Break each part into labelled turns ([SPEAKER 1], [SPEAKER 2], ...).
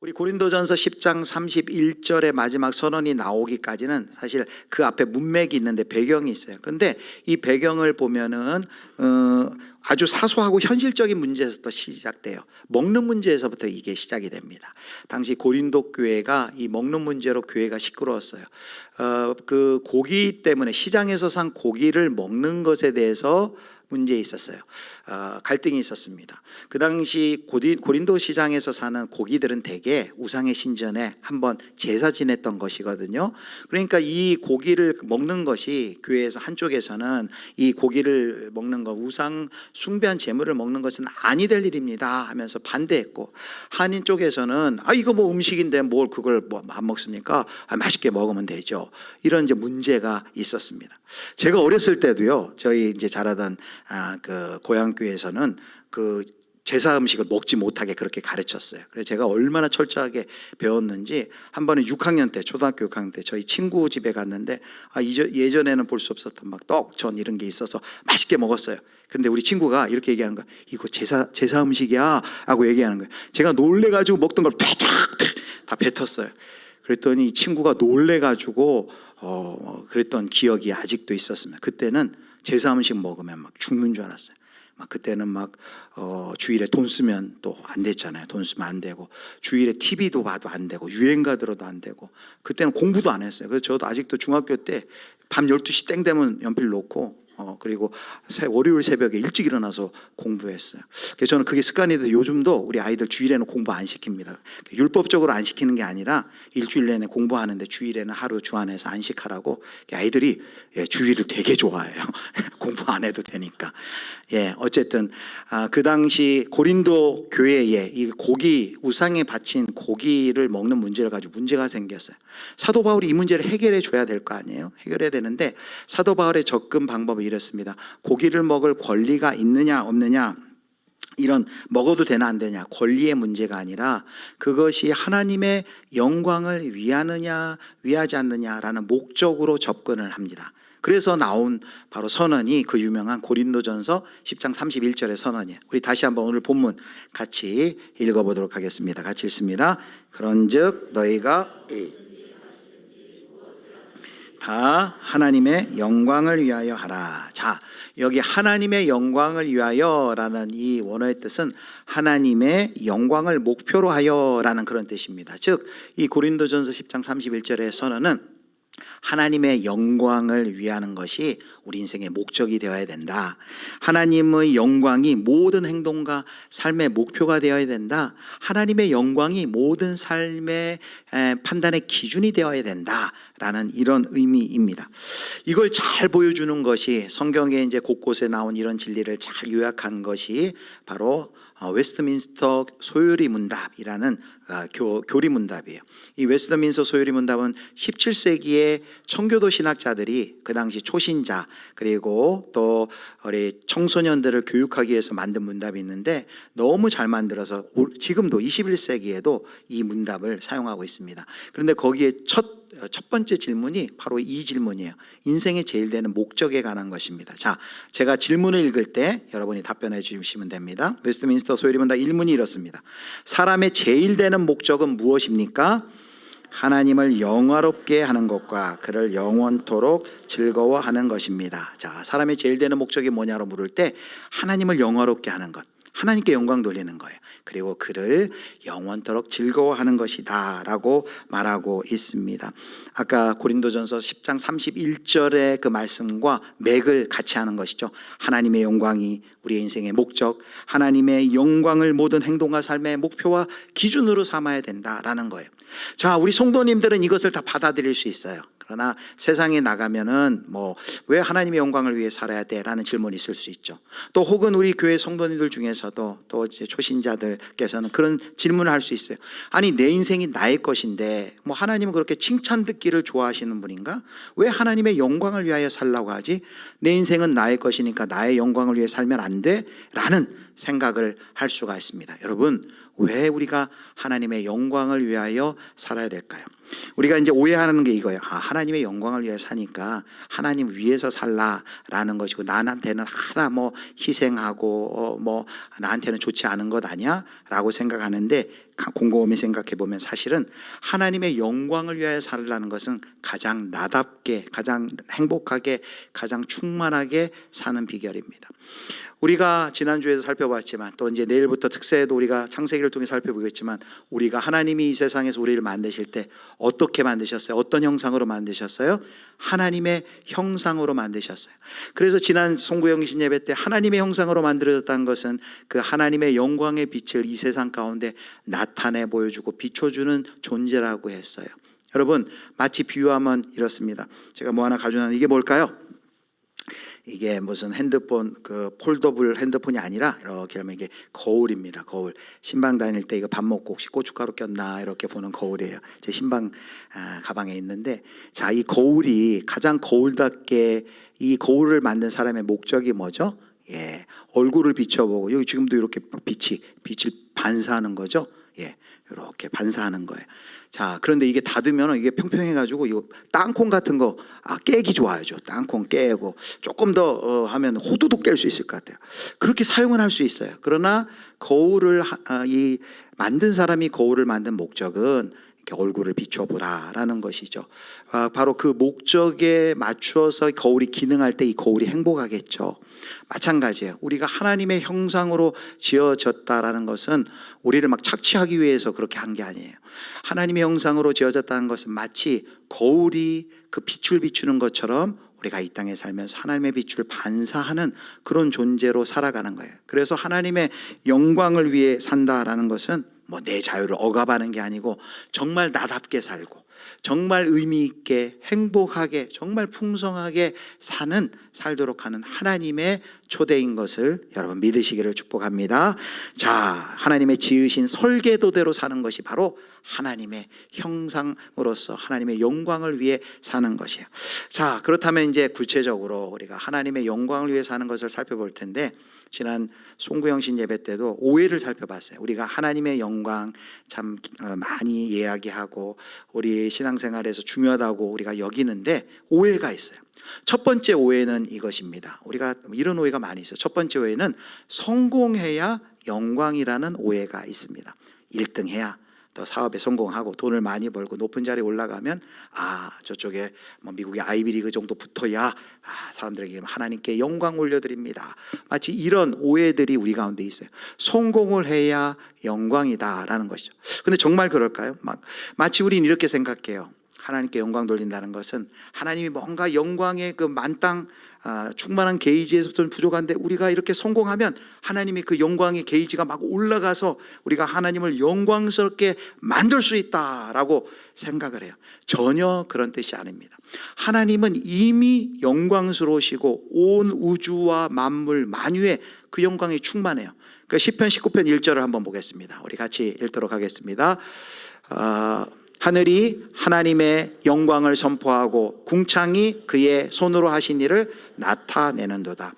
[SPEAKER 1] 우리 고린도전서 10장 31절의 마지막 선언이 나오기까지는 사실 그 앞에 문맥이 있는데 배경이 있어요. 그런데 이 배경을 보면은 아주 사소하고 현실적인 문제에서부터 시작돼요. 먹는 문제에서부터 이게 시작이 됩니다. 당시 고린도 교회가 이 먹는 문제로 교회가 시끄러웠어요. 그 고기 때문에 시장에서 산 고기를 먹는 것에 대해서 문제 있었어요. 갈등이 있었습니다. 그 당시 고린도 시장에서 사는 고기들은 대개 우상의 신전에 한번 제사 지냈던 것이거든요. 그러니까 이 고기를 먹는 것이 교회에서 한쪽에서는 이 고기를 먹는 것, 우상 숭배한 제물을 먹는 것은 아니 될 일입니다 하면서 반대했고, 한인 쪽에서는 이거 뭐 음식인데 뭘 그걸 뭐 안 먹습니까? 맛있게 먹으면 되죠. 이런 이제 문제가 있었습니다. 제가 어렸을 때도요, 저희 이제 자라던 그 고향교회에서는 그 제사 음식을 먹지 못하게 그렇게 가르쳤어요. 그래서 제가 얼마나 철저하게 배웠는지, 한 번은 6학년 때, 초등학교 6학년 때 저희 친구 집에 갔는데 예전에는 볼 수 없었던 막 떡, 전 이런 게 있어서 맛있게 먹었어요. 그런데 우리 친구가 이렇게 얘기하는 거야. 이거 제사 음식이야 하고 얘기하는 거예요. 제가 놀래가지고 먹던 걸 다 뱉었어요. 그랬더니 친구가 놀래가지고 그랬던 기억이 아직도 있었습니다. 그때는 제사 음식 먹으면 막 죽는 줄 알았어요. 막 그때는 막 주일에 돈 쓰면 또 안 됐잖아요. 돈 쓰면 안 되고, 주일에 TV도 봐도 안 되고, 유행가 들어도 안 되고, 그때는 공부도 안 했어요. 그래서 저도 아직도 중학교 때 밤 12시 땡 되면 연필 놓고 그리고 월요일 새벽에 일찍 일어나서 공부했어요. 그래서 저는 그게 습관이 돼서 요즘도 우리 아이들 주일에는 공부 안 시킵니다. 율법적으로 안 시키는 게 아니라 일주일 내내 공부하는데 주일에는 하루 주안해서 안식하라고. 아이들이 주일을 되게 좋아해요. 공부 안 해도 되니까. 어쨌든 그 당시 고린도 교회에 이 고기, 우상에 바친 고기를 먹는 문제를 가지고 문제가 생겼어요. 사도 바울이 이 문제를 해결해 줘야 될 거 아니에요. 해결해야 되는데 사도 바울의 접근 방법은 이렇습니다. 고기를 먹을 권리가 있느냐 없느냐, 이런 먹어도 되나 안 되냐, 권리의 문제가 아니라 그것이 하나님의 영광을 위하느냐 위하지 않느냐라는 목적으로 접근을 합니다. 그래서 나온 바로 선언이 그 유명한 고린도전서 10장 31절의 선언이에요. 우리 다시 한번 오늘 본문 같이 읽어보도록 하겠습니다. 같이 읽습니다. 그런즉 너희가 다 하나님의 영광을 위하여 하라. 자, 여기 하나님의 영광을 위하여라는 이 원어의 뜻은 하나님의 영광을 목표로 하여라는 그런 뜻입니다. 즉, 이 고린도전서 10장 31절의 선언은 하나님의 영광을 위하는 것이 우리 인생의 목적이 되어야 된다. 하나님의 영광이 모든 행동과 삶의 목표가 되어야 된다. 하나님의 영광이 모든 삶의 판단의 기준이 되어야 된다라는 이런 의미입니다. 이걸 잘 보여주는 것이 성경에 이제 곳곳에 나온 이런 진리를 잘 요약한 것이 바로 웨스트민스터 소요리 문답이라는 교리 문답이에요. 이 웨스트민스터 소요리 문답은 17세기의 청교도 신학자들이 그 당시 초신자 그리고 또 우리 청소년들을 교육하기 위해서 만든 문답이 있는데 너무 잘 만들어서 지금도 21세기에도 이 문답을 사용하고 있습니다. 그런데 거기에 첫 번째 질문이 바로 이 질문이에요. 인생의 제일 되는 목적에 관한 것입니다. 자, 제가 질문을 읽을 때 여러분이 답변해 주시면 됩니다. 웨스트민스터 소요리 문답 1문이 이렇습니다. 사람의 제일 되는 목적은 무엇입니까? 하나님을 영화롭게 하는 것과 그를 영원토록 즐거워하는 것입니다. 자, 사람의 제일 되는 목적이 뭐냐로 물을 때 하나님을 영화롭게 하는 것, 하나님께 영광 돌리는 거예요. 그리고 그를 영원토록 즐거워하는 것이다 라고 말하고 있습니다. 아까 고린도전서 10장 31절의 그 말씀과 맥을 같이 하는 것이죠. 하나님의 영광이 우리의 인생의 목적, 하나님의 영광을 모든 행동과 삶의 목표와 기준으로 삼아야 된다라는 거예요. 자, 우리 성도님들은 이것을 다 받아들일 수 있어요. 그러나 세상에 나가면은 왜 하나님의 영광을 위해 살아야 돼? 라는 질문이 있을 수 있죠. 또 혹은 우리 교회 성도님들 중에서도 또 이제 초신자들께서는 그런 질문을 할 수 있어요. 아니, 내 인생이 나의 것인데 하나님은 그렇게 칭찬 듣기를 좋아하시는 분인가? 왜 하나님의 영광을 위하여 살라고 하지? 내 인생은 나의 것이니까 나의 영광을 위해 살면 안 돼? 라는 생각을 할 수가 있습니다. 여러분, 왜 우리가 하나님의 영광을 위하여 살아야 될까요? 우리가 이제 오해하는 게 이거예요. 하나님의 영광을 위해 사니까 하나님 위해서 살라라는 것이고, 나한테는 하나 희생하고 나한테는 좋지 않은 것 아니야? 라고 생각하는데, 곰곰이 생각해 보면 사실은 하나님의 영광을 위하여 살라는 것은 가장 나답게, 가장 행복하게, 가장 충만하게 사는 비결입니다. 우리가 지난주에도 살펴봤지만 또 이제 내일부터 특세에도 우리가 창세기를 통해 살펴보겠지만, 우리가 하나님이 이 세상에서 우리를 만드실 때 어떻게 만드셨어요? 어떤 형상으로 만드셨어요? 하나님의 형상으로 만드셨어요. 그래서 지난 송구영신 예배 때 하나님의 형상으로 만들어졌다는 것은 그 하나님의 영광의 빛을 이 세상 가운데 나타내 보여주고 비춰주는 존재라고 했어요. 여러분, 마치 비유하면 이렇습니다. 제가 뭐 하나 가져왔는데 이게 뭘까요? 이게 무슨 핸드폰, 그 폴더블 핸드폰이 아니라 이렇게 하면 이게 거울입니다. 거울. 신방 다닐 때 이거 밥 먹고 혹시 고춧가루 꼈나 이렇게 보는 거울이에요. 제 신방 가방에 있는데, 자, 이 거울이 가장 거울답게, 이 거울을 만든 사람의 목적이 뭐죠? 예, 얼굴을 비춰보고, 여기 지금도 이렇게 빛을 반사하는 거죠. 예, 이렇게 반사하는 거예요. 자, 그런데 이게 닫으면 이게 평평해가지고 이 땅콩 같은 거 깨기 좋아야죠. 땅콩 깨고 조금 더 하면 호두도 깰 수 있을 것 같아요. 그렇게 사용은 할 수 있어요. 그러나 거울을 이 만든 사람이 거울을 만든 목적은 이렇게 얼굴을 비춰보라라는 것이죠. 바로 그 목적에 맞추어서 거울이 기능할 때 이 거울이 행복하겠죠. 마찬가지예요. 우리가 하나님의 형상으로 지어졌다라는 것은 우리를 막 착취하기 위해서 그렇게 한 게 아니에요. 하나님의 형상으로 지어졌다는 것은 마치 거울이 그 빛을 비추는 것처럼 우리가 이 땅에 살면서 하나님의 빛을 반사하는 그런 존재로 살아가는 거예요. 그래서 하나님의 영광을 위해 산다라는 것은 뭐 내 자유를 억압하는 게 아니고 정말 나답게 살고 정말 의미 있게 행복하게 정말 풍성하게 살도록 하는 하나님의 초대인 것을 여러분 믿으시기를 축복합니다. 자, 하나님의 지으신 설계도대로 사는 것이 바로 하나님의 형상으로서 하나님의 영광을 위해 사는 것이에요. 자, 그렇다면 이제 구체적으로 우리가 하나님의 영광을 위해 사는 것을 살펴볼 텐데, 지난 송구영신 예배 때도 오해를 살펴봤어요. 우리가 하나님의 영광 참 많이 이야기하고 우리 신앙생활에서 중요하다고 우리가 여기는데 오해가 있어요. 첫 번째 오해는 이것입니다. 우리가 이런 오해가 많이 있어요. 첫 번째 오해는 성공해야 영광이라는 오해가 있습니다. 1등 해야, 또 사업에 성공하고 돈을 많이 벌고 높은 자리에 올라가면 저쪽에 뭐 미국의 아이비리그 정도 붙어야 사람들에게 하나님께 영광 올려드립니다. 마치 이런 오해들이 우리 가운데 있어요. 성공을 해야 영광이다라는 것이죠. 근데 정말 그럴까요? 마치 우리는 이렇게 생각해요. 하나님께 영광 돌린다는 것은 하나님이 뭔가 영광의 그 만땅 충만한 게이지에서부터는 부족한데 우리가 이렇게 성공하면 하나님이 그 영광의 게이지가 막 올라가서 우리가 하나님을 영광스럽게 만들 수 있다라고 생각을 해요. 전혀 그런 뜻이 아닙니다. 하나님은 이미 영광스러우시고 온 우주와 만물 만유에 그 영광이 충만해요. 그 시편 19편 1절을 한번 보겠습니다. 우리 같이 읽도록 하겠습니다. 하늘이 하나님의 영광을 선포하고 궁창이 그의 손으로 하신 일을 나타내는도다.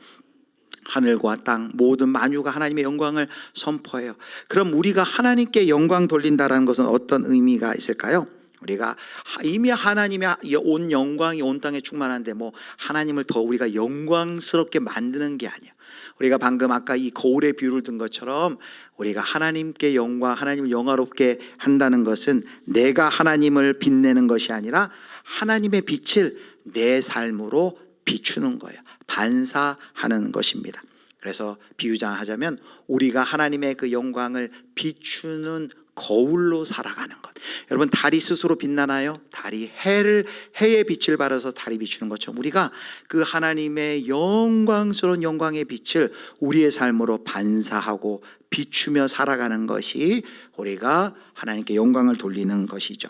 [SPEAKER 1] 하늘과 땅 모든 만유가 하나님의 영광을 선포해요. 그럼 우리가 하나님께 영광 돌린다는 것은 어떤 의미가 있을까요? 우리가 이미 하나님의 온 영광이 온 땅에 충만한데 뭐 하나님을 더 우리가 영광스럽게 만드는 게 아니에요. 우리가 방금 아까 이 거울의 비유를 든 것처럼 우리가 하나님께 영광, 하나님을 영화롭게 한다는 것은 내가 하나님을 빛내는 것이 아니라 하나님의 빛을 내 삶으로 비추는 거예요. 반사하는 것입니다. 그래서 비유자하자면 우리가 하나님의 그 영광을 비추는 거울로 살아가는 것. 여러분, 달이 스스로 빛나나요? 달이 해의 빛을 발해서 달이 비추는 것처럼 우리가 그 하나님의 영광스러운 영광의 빛을 우리의 삶으로 반사하고 비추며 살아가는 것이 우리가 하나님께 영광을 돌리는 것이죠.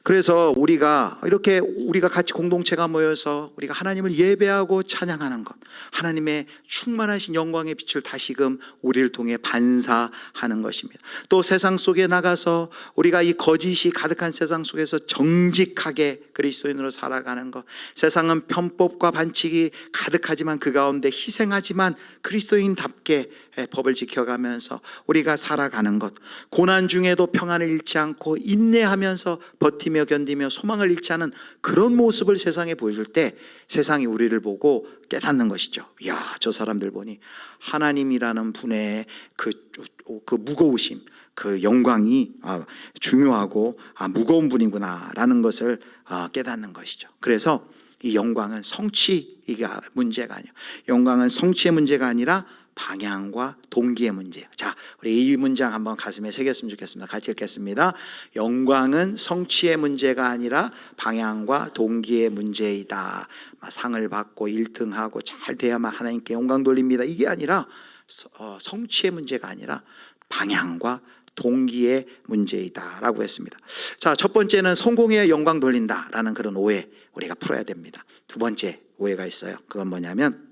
[SPEAKER 1] 그래서 우리가 이렇게 우리가 같이 공동체가 모여서 우리가 하나님을 예배하고 찬양하는 것, 하나님의 충만하신 영광의 빛을 다시금 우리를 통해 반사하는 것입니다. 또 세상 속에 나가서 우리가 이 거짓이 가득한 세상 속에서 정직하게 그리스도인으로 살아가는 것, 세상은 편법과 반칙이 가득하지만 그 가운데 희생하지만 그리스도인답게 법을 지켜가면서 우리가 살아가는 것, 고난 중에도 평안을 잃지 않고 인내하면서 버티며 견디며 소망을 잃지 않은 그런 모습을 세상에 보여줄 때 세상이 우리를 보고 깨닫는 것이죠. 이야, 저 사람들 보니 하나님이라는 분의 그 무거우심, 그 영광이 중요하고 무거운 분이구나라는 것을 깨닫는 것이죠. 그래서 이 영광은 성취가 문제가 아니에요. 영광은 성취의 문제가 아니라 방향과 동기의 문제예요. 자, 우리 이 문장 한번 가슴에 새겼으면 좋겠습니다. 같이 읽겠습니다. 영광은 성취의 문제가 아니라 방향과 동기의 문제이다. 상을 받고 1등하고 잘 돼야만 하나님께 영광 돌립니다. 이게 아니라 성취의 문제가 아니라 방향과 동기의 문제이다라고 했습니다. 자, 첫 번째는 성공해야 영광 돌린다라는 그런 오해 우리가 풀어야 됩니다. 두 번째 오해가 있어요. 그건 뭐냐면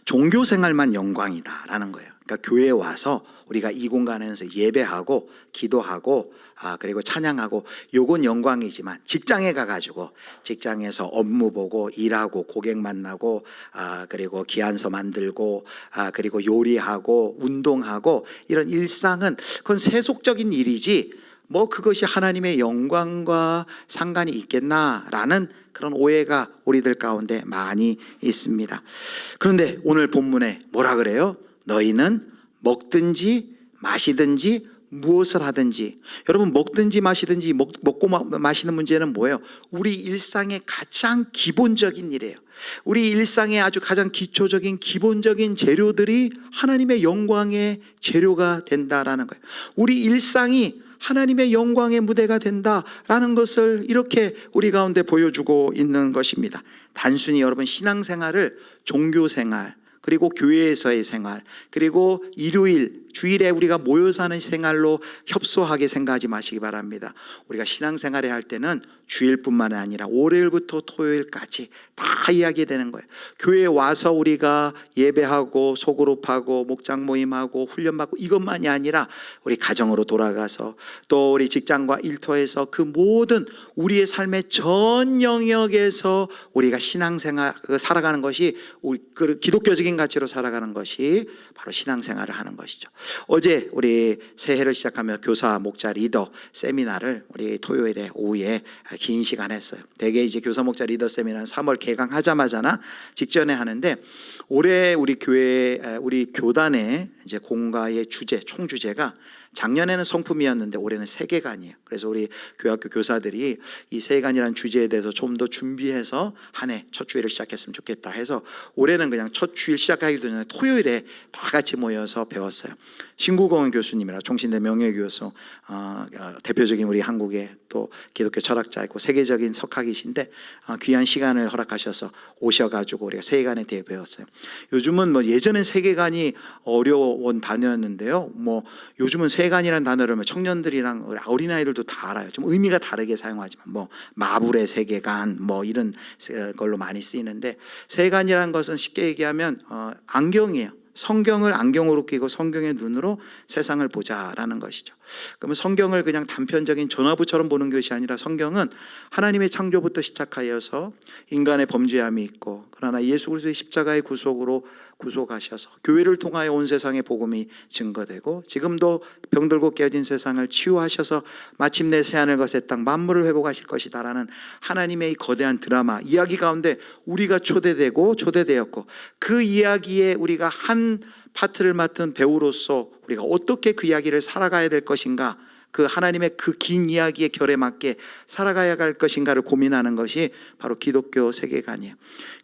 [SPEAKER 1] 종교 생활만 영광이다라는 거예요. 그러니까 교회에 와서 우리가 이 공간에서 예배하고 기도하고 그리고 찬양하고 요건 영광이지만 직장에 가가지고 직장에서 업무 보고 일하고 고객 만나고 그리고 기안서 만들고 그리고 요리하고 운동하고 이런 일상은 그건 세속적인 일이지 뭐 그것이 하나님의 영광과 상관이 있겠나라는 그런 오해가 우리들 가운데 많이 있습니다. 그런데 오늘 본문에 뭐라 그래요? 너희는 먹든지 마시든지 무엇을 하든지. 여러분, 먹든지 마시든지 먹고 마시는 문제는 뭐예요? 우리 일상의 가장 기본적인 일이에요. 우리 일상의 아주 가장 기초적인 기본적인 재료들이 하나님의 영광의 재료가 된다라는 거예요. 우리 일상이 하나님의 영광의 무대가 된다라는 것을 이렇게 우리 가운데 보여주고 있는 것입니다. 단순히 여러분 신앙생활을 종교생활 그리고 교회에서의 생활 그리고 일요일 주일에 우리가 모여 사는 생활로 협소하게 생각하지 마시기 바랍니다. 우리가 신앙생활을 할 때는 주일뿐만 아니라 월요일부터 토요일까지 다 이야기되는 거예요. 교회에 와서 우리가 예배하고 소그룹하고 목장 모임하고 훈련받고 이것만이 아니라 우리 가정으로 돌아가서 또 우리 직장과 일터에서 그 모든 우리의 삶의 전 영역에서 우리가 신앙생활 살아가는 것이 우리 기독교적인 가치로 살아가는 것이 바로 신앙생활을 하는 것이죠. 어제 우리 새해를 시작하며 교사, 목자, 리더 세미나를 우리 토요일에 오후에 긴 시간 했어요. 대개 이제 교사, 목자, 리더 세미나는 3월 개강하자마자나 직전에 하는데 올해 우리 교회 우리 교단의 이제 공과의 주제 총 주제가 작년에는 성품이었는데 올해는 세계관이에요. 그래서 우리 교학교 교사들이 이 세계관이라는 주제에 대해서 좀 더 준비해서 한 해 첫 주일을 시작했으면 좋겠다 해서 올해는 그냥 첫 주일 시작하기 전에 토요일에 다 같이 모여서 배웠어요. 신구공원 교수님이라 총신대 명예교수 대표적인 우리 한국의 또 기독교 철학자이고 세계적인 석학이신데 귀한 시간을 허락하셔서 오셔가지고 우리가 세계관에 대해 배웠어요. 요즘은 뭐 예전엔 세계관이 어려운 단어였는데요. 뭐 요즘은 세계관이라는 단어를 청년들이랑 어린아이들도 다 알아요. 좀 의미가 다르게 사용하지만 뭐 마블의 세계관 뭐 이런 걸로 많이 쓰이는데 세계관이라는 것은 쉽게 얘기하면 안경이에요. 성경을 안경으로 끼고 성경의 눈으로 세상을 보자라는 것이죠. 그러면 성경을 그냥 단편적인 전화부처럼 보는 것이 아니라 성경은 하나님의 창조부터 시작하여서 인간의 범죄함이 있고 그러나 예수 그리스도의 십자가의 구속으로 구속하셔서 교회를 통하여 온 세상에 복음이 증거되고 지금도 병들고 깨어진 세상을 치유하셔서 마침내 새하늘 새 땅 만물을 회복하실 것이다라는 하나님의 이 거대한 드라마 이야기 가운데 우리가 초대되었고 그 이야기에 우리가 한 파트를 맡은 배우로서 우리가 어떻게 그 이야기를 살아가야 될 것인가 그 하나님의 그 긴 이야기의 결에 맞게 살아가야 할 것인가를 고민하는 것이 바로 기독교 세계관이에요.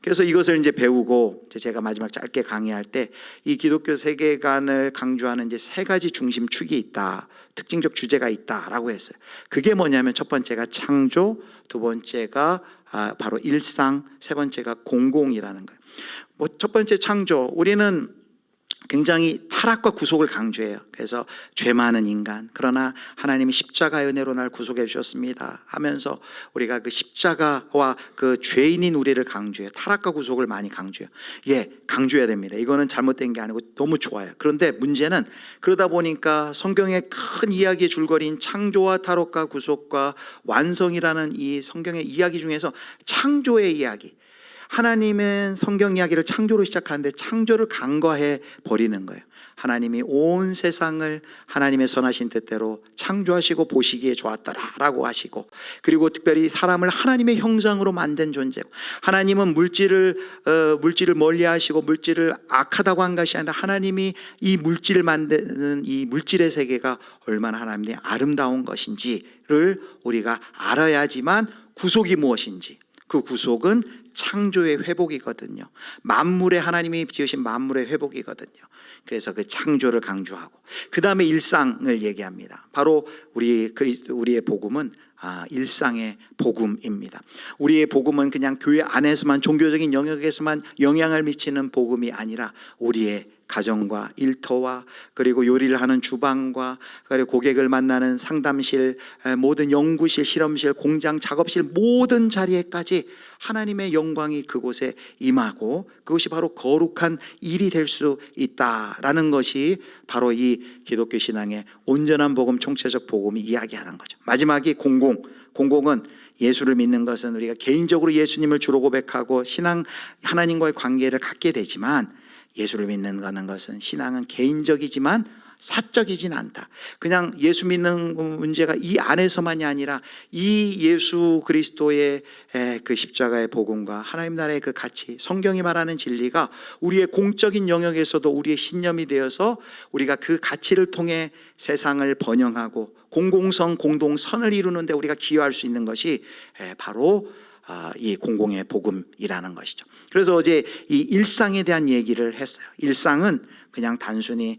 [SPEAKER 1] 그래서 이것을 이제 배우고 제가 마지막 짧게 강의할 때 이 기독교 세계관을 강조하는 이제 세 가지 중심축이 있다. 특징적 주제가 있다라고 했어요. 그게 뭐냐면 첫 번째가 창조, 두 번째가 바로 일상, 세 번째가 공공이라는 거예요. 뭐 첫 번째 창조, 우리는 굉장히 타락과 구속을 강조해요. 그래서 죄 많은 인간 그러나 하나님이 십자가의 은혜로 날 구속해 주셨습니다 하면서 우리가 그 십자가와 그 죄인인 우리를 강조해요. 타락과 구속을 많이 강조해요. 강조해야 됩니다. 이거는 잘못된 게 아니고 너무 좋아요. 그런데 문제는 그러다 보니까 성경의 큰 이야기의 줄거리인 창조와 타락과 구속과 완성이라는 이 성경의 이야기 중에서 창조의 이야기 하나님은 성경 이야기를 창조로 시작하는데 창조를 간과해 버리는 거예요. 하나님이 온 세상을 하나님의 선하신 뜻대로 창조하시고 보시기에 좋았더라라고 하시고, 그리고 특별히 사람을 하나님의 형상으로 만든 존재고, 하나님은 물질을 멀리하시고 물질을 악하다고 한 것이 아니라 하나님이 이 물질을 만드는 이 물질의 세계가 얼마나 하나님의 아름다운 것인지를 우리가 알아야지만 구속이 무엇인지, 그 구속은 창조의 회복이거든요. 만물의 하나님이 지으신 만물의 회복이거든요. 그래서 그 창조를 강조하고, 그 다음에 일상을 얘기합니다. 바로 우리의 복음은 일상의 복음입니다. 우리의 복음은 그냥 교회 안에서만, 종교적인 영역에서만 영향을 미치는 복음이 아니라 우리의 가정과 일터와, 그리고 요리를 하는 주방과, 그리고 고객을 만나는 상담실, 모든 연구실, 실험실, 공장, 작업실 모든 자리에까지 하나님의 영광이 그곳에 임하고, 그것이 바로 거룩한 일이 될 수 있다라는 것이 바로 이 기독교 신앙의 온전한 복음, 총체적 복음이 이야기하는 거죠. 마지막이 공공은 예수를 믿는 것은 우리가 개인적으로 예수님을 주로 고백하고 하나님과의 관계를 갖게 되지만, 예수를 믿는 것은, 신앙은 개인적이지만 사적이진 않다. 그냥 예수 믿는 문제가 이 안에서만이 아니라 이 예수 그리스도의 그 십자가의 복음과 하나님 나라의 그 가치, 성경이 말하는 진리가 우리의 공적인 영역에서도 우리의 신념이 되어서 우리가 그 가치를 통해 세상을 번영하고 공공성, 공동선을 이루는데 우리가 기여할 수 있는 것이 바로 이 공공의 복음이라는 것이죠. 그래서 어제 이 일상에 대한 얘기를 했어요. 일상은 그냥 단순히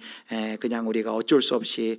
[SPEAKER 1] 그냥 우리가 어쩔 수 없이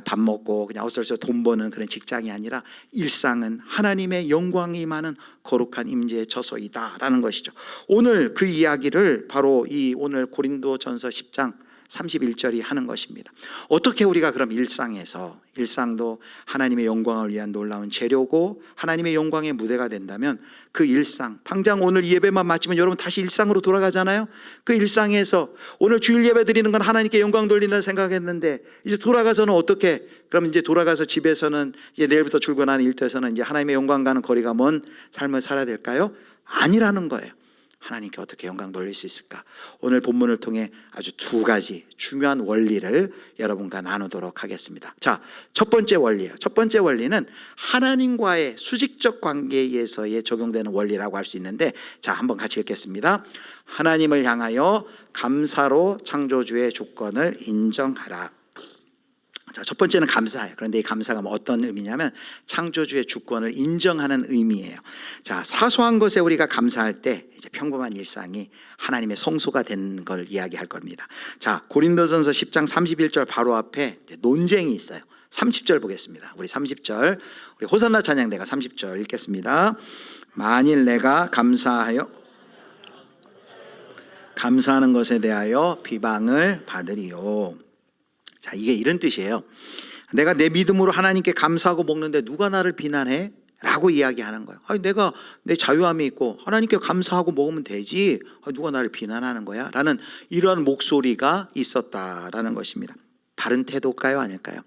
[SPEAKER 1] 밥 먹고 그냥 어쩔 수 없이 돈 버는 그런 직장이 아니라, 일상은 하나님의 영광이 임하는 거룩한 임재의 처소이다라는 것이죠. 오늘 그 이야기를 바로 이 오늘 고린도전서 10장 31절이 하는 것입니다. 어떻게 우리가 그럼 일상도 하나님의 영광을 위한 놀라운 재료고 하나님의 영광의 무대가 된다면, 그 일상, 당장 오늘 예배만 마치면 여러분 다시 일상으로 돌아가잖아요. 그 일상에서 오늘 주일 예배 드리는 건 하나님께 영광 돌린다 생각했는데, 이제 돌아가서는 어떻게, 그럼 이제 돌아가서 집에서는 이제 내일부터 출근하는 일터에서는 이제 하나님의 영광 가는 거리가 먼 삶을 살아야 될까요? 아니라는 거예요. 하나님께 어떻게 영광 돌릴 수 있을까? 오늘 본문을 통해 아주 두 가지 중요한 원리를 여러분과 나누도록 하겠습니다. 자, 첫 번째 원리예요. 첫 번째 원리는 하나님과의 수직적 관계에서의 적용되는 원리라고 할 수 있는데, 자, 한번 같이 읽겠습니다. 하나님을 향하여 감사로 창조주의 주권을 인정하라. 자, 첫 번째는 감사예요. 그런데 이 감사가 어떤 의미냐면 창조주의 주권을 인정하는 의미예요. 자, 사소한 것에 우리가 감사할 때 이제 평범한 일상이 하나님의 성소가 된 걸 이야기할 겁니다. 자, 고린도전서 10장 31절 바로 앞에 논쟁이 있어요. 30절 보겠습니다. 우리 30절, 우리 호산나 찬양대가 30절 읽겠습니다. 만일 내가 감사하는 것에 대하여 비방을 받으리요. 자, 이게 이런 뜻이에요. 내가 내 믿음으로 하나님께 감사하고 먹는데 누가 나를 비난해? 라고 이야기하는 거예요. 아니, 내가 내 자유함이 있고 하나님께 감사하고 먹으면 되지, 누가 나를 비난하는 거야? 라는 이러한 목소리가 있었다라는 것입니다. 바른 태도일까요? 아닐까요?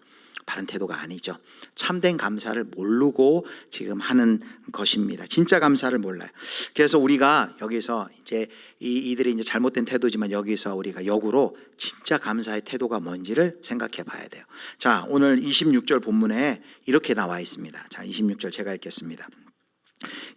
[SPEAKER 1] 바른 태도가 아니죠. 참된 감사를 모르고 지금 하는 것입니다. 진짜 감사를 몰라요. 그래서 우리가 여기서 이제 이들이 이제 잘못된 태도지만, 여기서 우리가 역으로 진짜 감사의 태도가 뭔지를 생각해 봐야 돼요. 자, 오늘 26절 본문에 이렇게 나와 있습니다. 자, 26절 제가 읽겠습니다.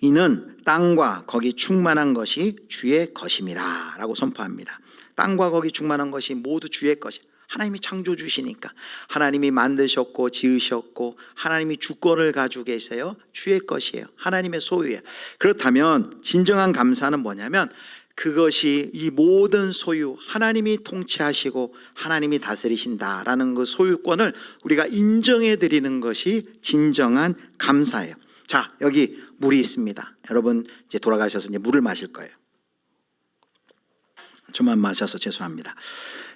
[SPEAKER 1] 이는 땅과 거기 충만한 것이 주의 것임이라 라고 선포합니다. 땅과 거기 충만한 것이 모두 주의 것이에요. 하나님이 창조주시니까, 하나님이 만드셨고 지으셨고 하나님이 주권을 가지고 계세요. 주의 것이에요. 하나님의 소유예요. 그렇다면 진정한 감사는 뭐냐면, 그것이 이 모든 소유 하나님이 통치하시고 하나님이 다스리신다라는 그 소유권을 우리가 인정해 드리는 것이 진정한 감사예요. 자, 여기 물이 있습니다. 여러분 이제 돌아가셔서 이제 물을 마실 거예요. 저만 마셔서 죄송합니다.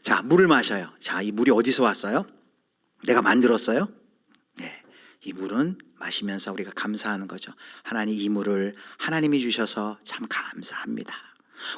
[SPEAKER 1] 자, 물을 마셔요. 자, 이 물이 어디서 왔어요? 내가 만들었어요? 네, 이 물은 마시면서 우리가 감사하는 거죠. 하나님, 이 물을 하나님이 주셔서 참 감사합니다.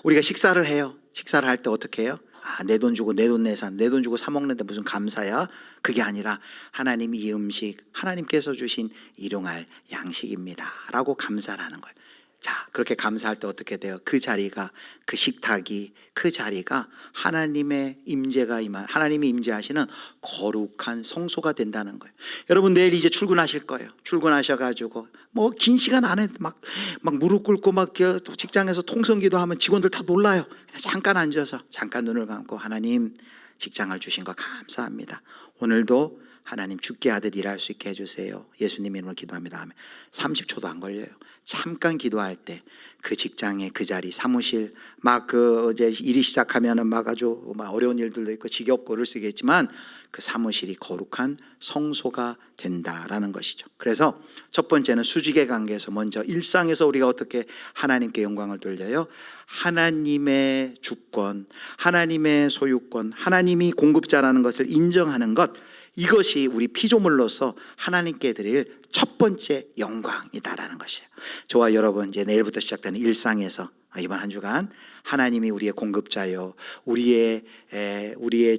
[SPEAKER 1] 우리가 식사를 해요. 식사를 할 때 어떻게 해요? 내 돈 주고 내 돈 내산, 내 돈 주고 사 먹는데 무슨 감사야? 그게 아니라 하나님이 이 음식 하나님께서 주신 일용할 양식입니다 라고 감사를 하는 거예요. 자, 그렇게 감사할 때 어떻게 돼요? 그 자리가, 그 식탁이, 그 자리가 하나님의 임재가 임한, 하나님이 임재하시는 거룩한 성소가 된다는 거예요. 여러분 내일 이제 출근하실 거예요. 출근하셔가지고 뭐 긴 시간 안에 막 무릎 꿇고 막 직장에서 통성기도 하면 직원들 다 놀라요. 그냥 잠깐 앉아서 잠깐 눈을 감고 하나님 직장을 주신 거 감사합니다. 오늘도 하나님 죽게 하듯 일할 수 있게 해주세요. 예수님 이름으로 기도합니다. 하면 30초도 안 걸려요. 잠깐 기도할 때 그 직장의 그 자리, 사무실 막 어제 일이 시작하면은 막 아주 막 어려운 일들도 있고 지겹고 그럴 수 있겠지만 그 사무실이 거룩한 성소가 된다라는 것이죠. 그래서 첫 번째는 수직의 관계에서 먼저 일상에서 우리가 어떻게 하나님께 영광을 돌려요? 하나님의 주권, 하나님의 소유권, 하나님이 공급자라는 것을 인정하는 것, 이것이 우리 피조물로서 하나님께 드릴 첫 번째 영광이다라는 것이에요. 저와 여러분 이제 내일부터 시작되는 일상에서 이번 한 주간 하나님이 우리의 공급자요, 우리의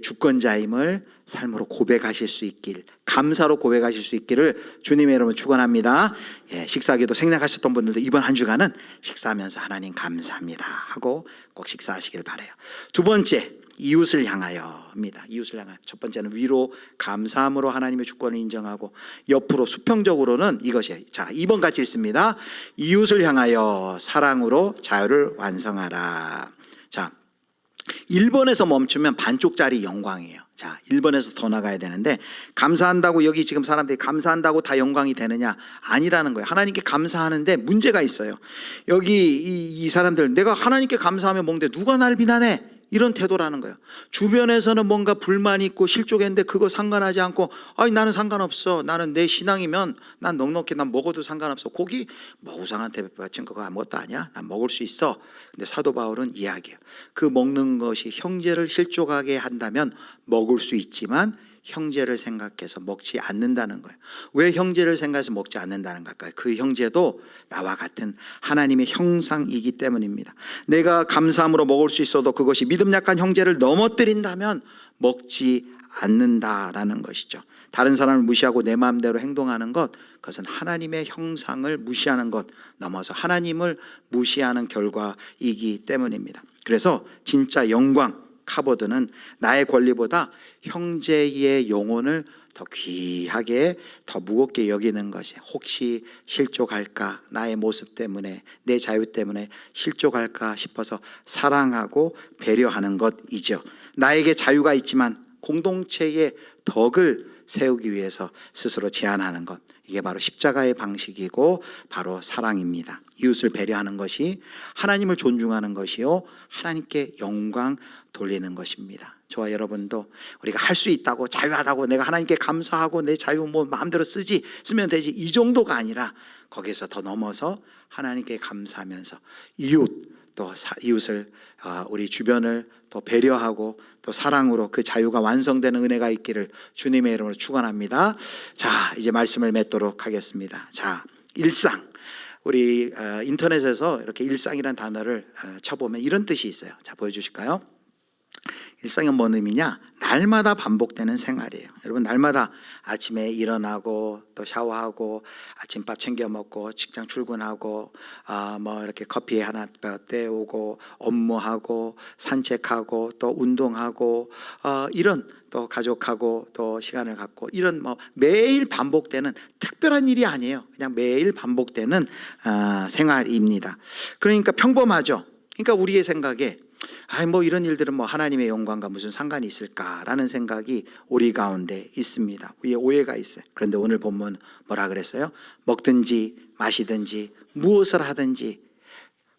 [SPEAKER 1] 주권자임을 삶으로 고백하실 수 있길, 감사로 고백하실 수 있기를 주님의 이름으로 축원합니다. 식사기도 생략하셨던 분들도 이번 한 주간은 식사하면서 하나님 감사합니다 하고 꼭 식사하시길 바라요. 두 번째, 이웃을 향하여입니다. 이웃을 향하여. 첫 번째는 위로 감사함으로 하나님의 주권을 인정하고, 옆으로 수평적으로는 이것이에요. 자, 2번 같이 읽습니다. 이웃을 향하여 사랑으로 자유를 완성하라. 자, 1번에서 멈추면 반쪽짜리 영광이에요. 자, 1번에서 더 나가야 되는데, 감사한다고 여기 지금 사람들이 감사한다고 다 영광이 되느냐? 아니라는 거예요. 하나님께 감사하는데 문제가 있어요. 여기 이 사람들, 내가 하나님께 감사하면 뭔데 누가 날 비난해? 이런 태도라는 거예요. 주변에서는 뭔가 불만이 있고 실족했는데 그거 상관하지 않고, 아니 나는 상관없어, 나는 내 신앙이면 난 넉넉히 난 먹어도 상관없어, 고기 뭐 우상한테 바친 거가 아무것도 아니야, 난 먹을 수 있어. 근데 사도 바울은 이야기해요. 그 먹는 것이 형제를 실족하게 한다면 먹을 수 있지만 형제를 생각해서 먹지 않는다는 거예요. 왜 형제를 생각해서 먹지 않는다는 걸까요? 그 형제도 나와 같은 하나님의 형상이기 때문입니다. 내가 감사함으로 먹을 수 있어도 그것이 믿음 약한 형제를 넘어뜨린다면 먹지 않는다라는 것이죠. 다른 사람을 무시하고 내 마음대로 행동하는 것, 그것은 하나님의 형상을 무시하는 것 넘어서 하나님을 무시하는 결과이기 때문입니다. 그래서 진짜 영광, 카보드는 나의 권리보다 형제의 영혼을 더 귀하게, 더 무겁게 여기는 것이, 혹시 실족할까, 나의 모습 때문에, 내 자유 때문에 실족할까 싶어서 사랑하고 배려하는 것이죠. 나에게 자유가 있지만 공동체의 덕을 세우기 위해서 스스로 제한하는 것, 이게 바로 십자가의 방식이고 바로 사랑입니다. 이웃을 배려하는 것이 하나님을 존중하는 것이요, 하나님께 영광 돌리는 것입니다. 저와 여러분도 우리가 할 수 있다고, 자유하다고, 내가 하나님께 감사하고 내 자유 뭐 마음대로 쓰면 되지, 이 정도가 아니라 거기서 더 넘어서 하나님께 감사하면서 이웃을, 우리 주변을 또 배려하고 또 사랑으로 그 자유가 완성되는 은혜가 있기를 주님의 이름으로 축원합니다. 자, 이제 말씀을 맺도록 하겠습니다. 자, 일상, 우리 인터넷에서 이렇게 일상이라는 단어를 쳐보면 이런 뜻이 있어요. 자, 보여주실까요? 일상은 뭔 의미냐? 날마다 반복되는 생활이에요. 여러분, 날마다 아침에 일어나고 또 샤워하고 아침밥 챙겨 먹고 직장 출근하고 뭐 이렇게 커피 하나 때우고 업무하고 산책하고 또 운동하고 이런, 또 가족하고 또 시간을 갖고, 이런 뭐 매일 반복되는 특별한 일이 아니에요. 그냥 매일 반복되는 생활입니다. 그러니까 평범하죠. 그러니까 우리의 생각에 뭐 이런 일들은 뭐 하나님의 영광과 무슨 상관이 있을까라는 생각이 우리 가운데 있습니다. 위에 오해가 있어요. 그런데 오늘 본문 뭐라 그랬어요? 먹든지 마시든지 무엇을 하든지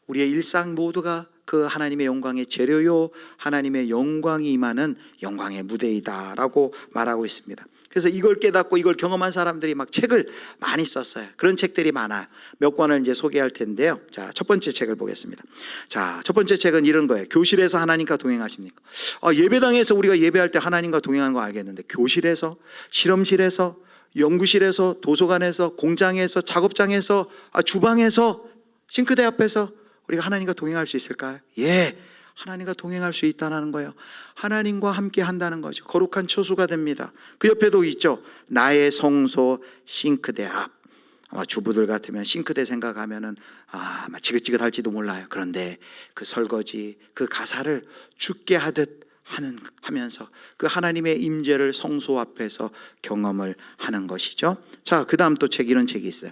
[SPEAKER 1] 우리의 일상 모두가 그 하나님의 영광의 재료요, 하나님의 영광이 임하는 영광의 무대이다라고 말하고 있습니다. 그래서 이걸 깨닫고 이걸 경험한 사람들이 막 책을 많이 썼어요. 그런 책들이 많아요. 몇 권을 이제 소개할 텐데요. 자, 첫 번째 책을 보겠습니다. 자, 첫 번째 책은 이런 거예요. 교실에서 하나님과 동행하십니까? 예배당에서 우리가 예배할 때 하나님과 동행하는 거 알겠는데, 교실에서, 실험실에서, 연구실에서, 도서관에서, 공장에서, 작업장에서, 주방에서, 싱크대 앞에서 우리가 하나님과 동행할 수 있을까요? 예, 하나님과 동행할 수 있다는 거예요. 하나님과 함께 한다는 거죠. 거룩한 처수가 됩니다. 그 옆에도 있죠. 나의 성소 싱크대 앞. 아마 주부들 같으면 싱크대 생각하면은 아마 지긋지긋할지도 몰라요. 그런데 그 설거지, 그 가사를 죽게 하듯 하면서 그 하나님의 임재를 성소 앞에서 경험을 하는 것이죠. 자, 그다음 또 이런 책이 있어요.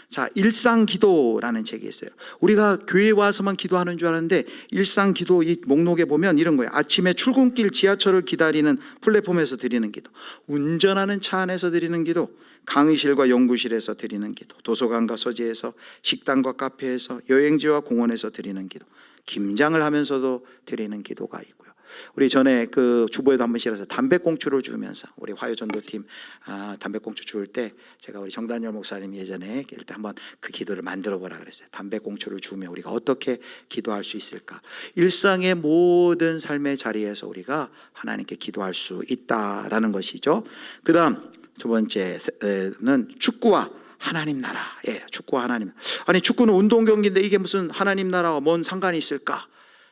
[SPEAKER 1] 자, 일상기도라는 책이 있어요. 우리가 교회에 와서만 기도하는 줄 알았는데 일상기도 이 목록에 보면 이런 거예요. 아침에 출근길 지하철을 기다리는 플랫폼에서 드리는 기도, 운전하는 차 안에서 드리는 기도, 강의실과 연구실에서 드리는 기도, 도서관과 서재에서, 식당과 카페에서, 여행지와 공원에서 드리는 기도, 김장을 하면서도 드리는 기도가 있고요. 우리 전에 그 주보에도 한 번씩 해서 담배꽁초를 주면서 우리 화요전도팀 담배꽁초 주울 때 제가 우리 정단열 목사님 예전에 일단 한번 그 기도를 만들어 보라 그랬어요. 담배꽁초를 주면 우리가 어떻게 기도할 수 있을까? 일상의 모든 삶의 자리에서 우리가 하나님께 기도할 수 있다라는 것이죠. 그 다음 두 번째는 축구와 하나님 나라. 예, 축구와 하나님. 아니 축구는 운동 경기인데 이게 무슨 하나님 나라와 뭔 상관이 있을까?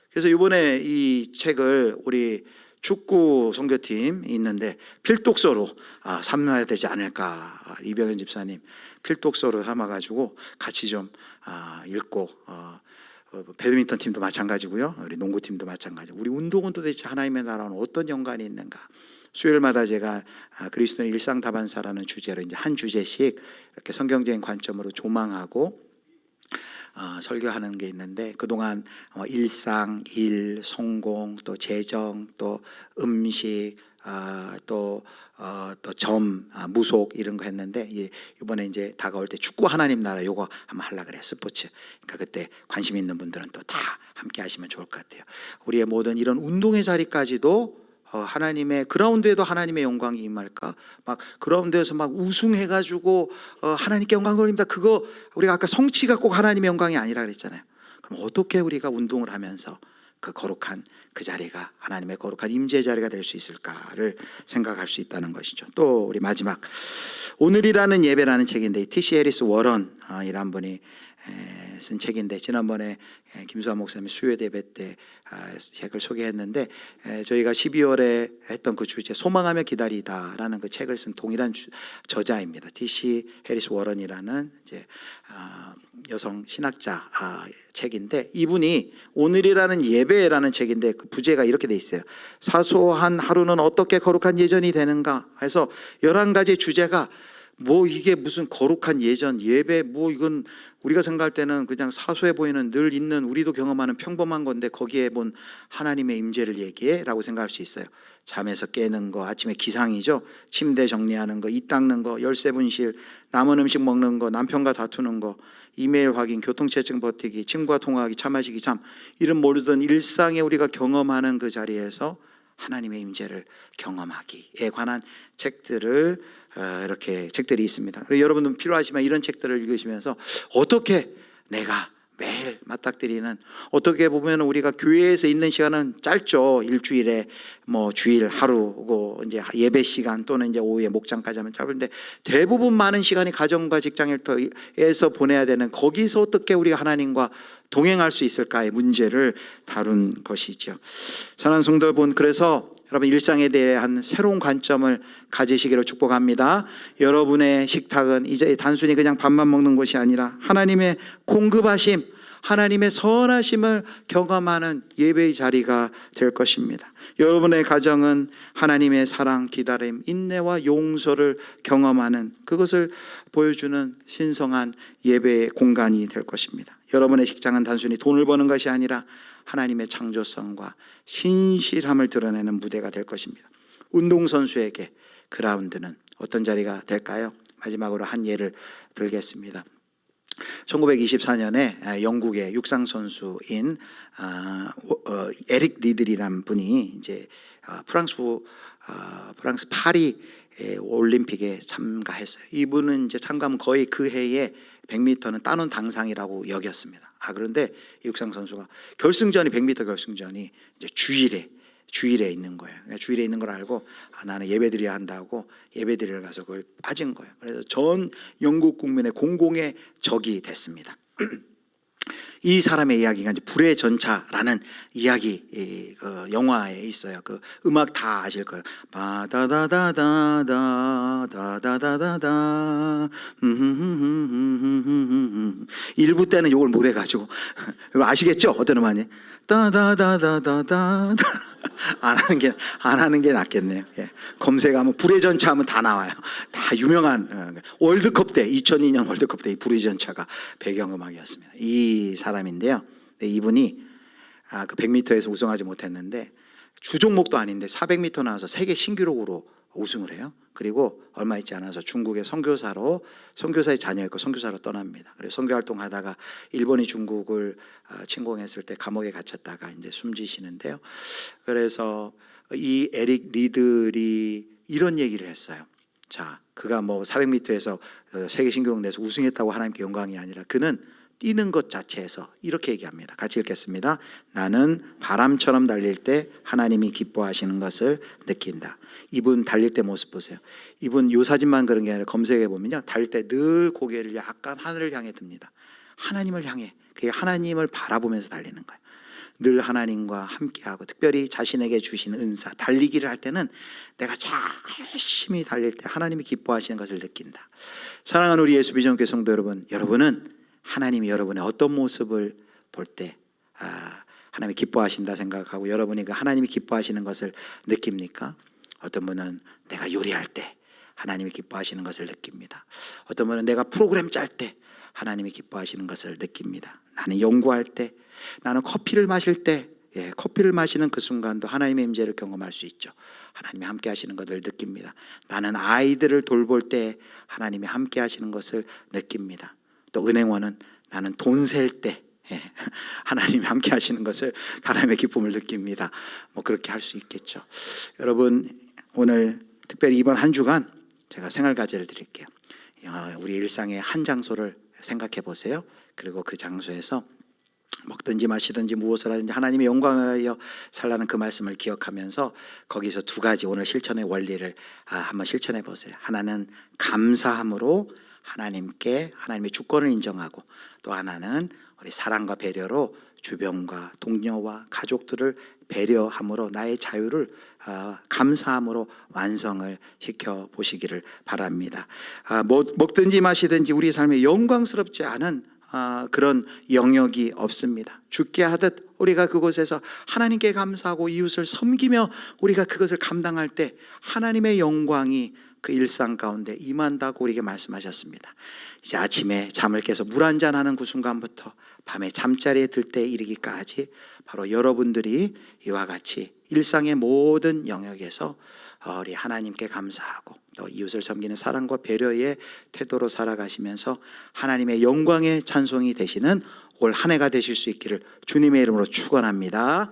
[SPEAKER 1] 그래서 이번에 이 책을 우리 축구 선교팀이 있는데 필독서로 삼아야 되지 않을까. 이병현 집사님 필독서로 삼아가지고 같이 좀 읽고 배드민턴 팀도 마찬가지고요. 우리 농구팀도 마찬가지고 우리 운동은 도대체 하나님의 나라는 어떤 연관이 있는가. 수요일마다 제가 그리스도의 일상 다반사라는 주제로 이제 한 주제씩 이렇게 성경적인 관점으로 조망하고 설교하는 게 있는데 그동안 일상, 일, 성공, 또 재정, 또 음식, 또 점, 무속 이런 거 했는데 이번에 이제 다가올 때 축구 하나님 나라 요거 한번 하려고 그래요. 스포츠. 그러니까 그때 관심 있는 분들은 또 다 함께 하시면 좋을 것 같아요. 우리의 모든 이런 운동의 자리까지도 하나님의 그라운드에도 하나님의 영광이 임할까? 막 그라운드에서 막 우승해가지고 하나님께 영광 돌립니다. 그거 우리가 아까 성취가 꼭 하나님의 영광이 아니라 그랬잖아요. 그럼 어떻게 우리가 운동을 하면서 그 거룩한 그 자리가 하나님의 거룩한 임재 자리가 될 수 있을까를 생각할 수 있다는 것이죠. 또 우리 마지막 오늘이라는 예배라는 책인데 T.C. 해리스 워런이라는 분이 쓴 책인데 지난번에 김수환 목사님이 수요일 예배 때 책을 소개했는데 저희가 12월에 했던 그 주제 소망하며 기다리다라는 그 책을 쓴 동일한 저자입니다. T.C. 해리스 워런이라는 이제 여성 신학자 책인데 이분이 오늘이라는 예배라는 책인데 그 부제가 이렇게 돼 있어요. 사소한 하루는 어떻게 거룩한 예전이 되는가 해서 11가지 주제가 뭐 이게 무슨 거룩한 예전 예배 뭐 이건 우리가 생각할 때는 그냥 사소해 보이는 늘 있는 우리도 경험하는 평범한 건데 거기에 본 하나님의 임재를 얘기해? 라고 생각할 수 있어요. 잠에서 깨는 거, 아침에 기상이죠. 침대 정리하는 거, 이 닦는 거, 열쇠분실, 남은 음식 먹는 거, 남편과 다투는 거, 이메일 확인, 교통체증 버티기, 친구와 통화하기, 차 마시기, 잠 이런 모든 일상에 우리가 경험하는 그 자리에서 하나님의 임재를 경험하기에 관한 책들을 이렇게 책들이 있습니다. 그리고 여러분은 필요하시면 이런 책들을 읽으시면서 어떻게 내가 매일 맞닥뜨리는 어떻게 보면 우리가 교회에서 있는 시간은 짧죠. 일주일에 뭐 주일 하루고 이제 예배 시간 또는 이제 오후에 목장까지 하면 짧은데 대부분 많은 시간이 가정과 직장에서 보내야 되는 거기서 어떻게 우리가 하나님과 동행할 수 있을까의 문제를 다룬 것이죠. 사랑하는 성도 여러분, 그래서 여러분 일상에 대한 새로운 관점을 가지시기를 축복합니다. 여러분의 식탁은 이제 단순히 그냥 밥만 먹는 것이 아니라 하나님의 공급하심, 하나님의 선하심을 경험하는 예배의 자리가 될 것입니다. 여러분의 가정은 하나님의 사랑, 기다림, 인내와 용서를 경험하는 그것을 보여주는 신성한 예배의 공간이 될 것입니다. 여러분의 직장은 단순히 돈을 버는 것이 아니라 하나님의 창조성과 신실함을 드러내는 무대가 될 것입니다. 운동선수에게 그라운드는 어떤 자리가 될까요? 마지막으로 한 예를 들겠습니다. 1924년에 영국의 육상 선수인 에릭 리들이라는 분이 이제 프랑스 파리 올림픽에 참가했어요. 이분은 이제 참가하면 거의 그 해에 100m는 따놓은 당상이라고 여겼습니다. 그런데 육상 선수가 결승전이 100m 결승전이 이제 주일에 있는 거예요. 주일에 있는 걸 알고 나는 예배드려야 한다고 예배드리러 가서 그걸 빠진 거예요. 그래서 전 영국 국민의 공공의 적이 됐습니다. 이 사람의 이야기가 이제 불의 전차라는 이야기 그 영화에 있어요. 그 음악 다 아실 거예요. 바다다다다다다다다다 일부 때는 욕을 못 해가지고 이거 아시겠죠? 어떤 음악이 따다다다다다 안 하는 게 낫겠네요. 예. 검색하면 불의 전차 하면 다 나와요. 다 유명한 월드컵 때 2002년 월드컵 때 이 불의 전차가 배경음악이었습니다. 이 사람인데요. 이분이 그 100m에서 우승하지 못했는데 주종목도 아닌데 400m 나와서 세계 신기록으로 우승을 해요. 그리고 얼마 있지 않아서 중국의 선교사의 자녀였고 선교사로 떠납니다. 그래서 선교 활동하다가 일본이 중국을 침공했을 때 감옥에 갇혔다가 이제 숨지시는데요. 그래서 이 에릭 리들이 이런 얘기를 했어요. 자, 그가 뭐 400m에서 세계 신기록 내서 우승했다고 하나님께 영광이 아니라 그는 뛰는 것 자체에서 이렇게 얘기합니다. 같이 읽겠습니다. 나는 바람처럼 달릴 때 하나님이 기뻐하시는 것을 느낀다. 이분 달릴 때 모습 보세요. 이분 요 사진만 그런 게 아니라 검색해 보면요, 달릴 때 늘 고개를 약간 하늘을 향해 듭니다. 하나님을 향해, 그게 하나님을 바라보면서 달리는 거예요. 늘 하나님과 함께하고 특별히 자신에게 주신 은사, 달리기를 할 때는 내가 잘 열심히 달릴 때 하나님이 기뻐하시는 것을 느낀다. 사랑하는 우리 예수 비전교회 성도 여러분, 여러분은 하나님이 여러분의 어떤 모습을 볼 때 하나님이 기뻐하신다 생각하고 여러분이 그 하나님이 기뻐하시는 것을 느낍니까? 어떤 분은 내가 요리할 때 하나님이 기뻐하시는 것을 느낍니다. 어떤 분은 내가 프로그램 짤 때 하나님이 기뻐하시는 것을 느낍니다. 나는 연구할 때, 나는 커피를 마실 때, 커피를 마시는 그 순간도 하나님의 임재를 경험할 수 있죠. 하나님이 함께 하시는 것을 느낍니다. 나는 아이들을 돌볼 때 하나님이 함께 하시는 것을 느낍니다. 또 은행원은 나는 돈 셀 때 하나님이 함께 하시는 것을, 하나님의 기쁨을 느낍니다. 뭐 그렇게 할 수 있겠죠. 여러분, 오늘 특별히 이번 한 주간 제가 생활 과제를 드릴게요. 우리 일상의 한 장소를 생각해 보세요. 그리고 그 장소에서 먹든지 마시든지 무엇을 하든지 하나님의 영광하여 살라는 그 말씀을 기억하면서 거기서 두 가지 오늘 실천의 원리를 한번 실천해 보세요. 하나는 감사함으로 하나님께 하나님의 주권을 인정하고, 또 하나는 우리 사랑과 배려로 주변과 동료와 가족들을 배려함으로 나의 자유를 감사함으로 완성을 시켜 보시기를 바랍니다. 먹든지 마시든지 우리 삶에 영광스럽지 않은 그런 영역이 없습니다. 죽게 하듯 우리가 그곳에서 하나님께 감사하고 이웃을 섬기며 우리가 그것을 감당할 때 하나님의 영광이 그 일상 가운데 임한다고 우리에게 말씀하셨습니다. 이제 아침에 잠을 깨서 물 한잔 하는 그 순간부터 밤에 잠자리에 들 때 이르기까지 바로 여러분들이 이와 같이 일상의 모든 영역에서 우리 하나님께 감사하고 또 이웃을 섬기는 사랑과 배려의 태도로 살아가시면서 하나님의 영광의 찬송이 되시는 올 한 해가 되실 수 있기를 주님의 이름으로 축원합니다.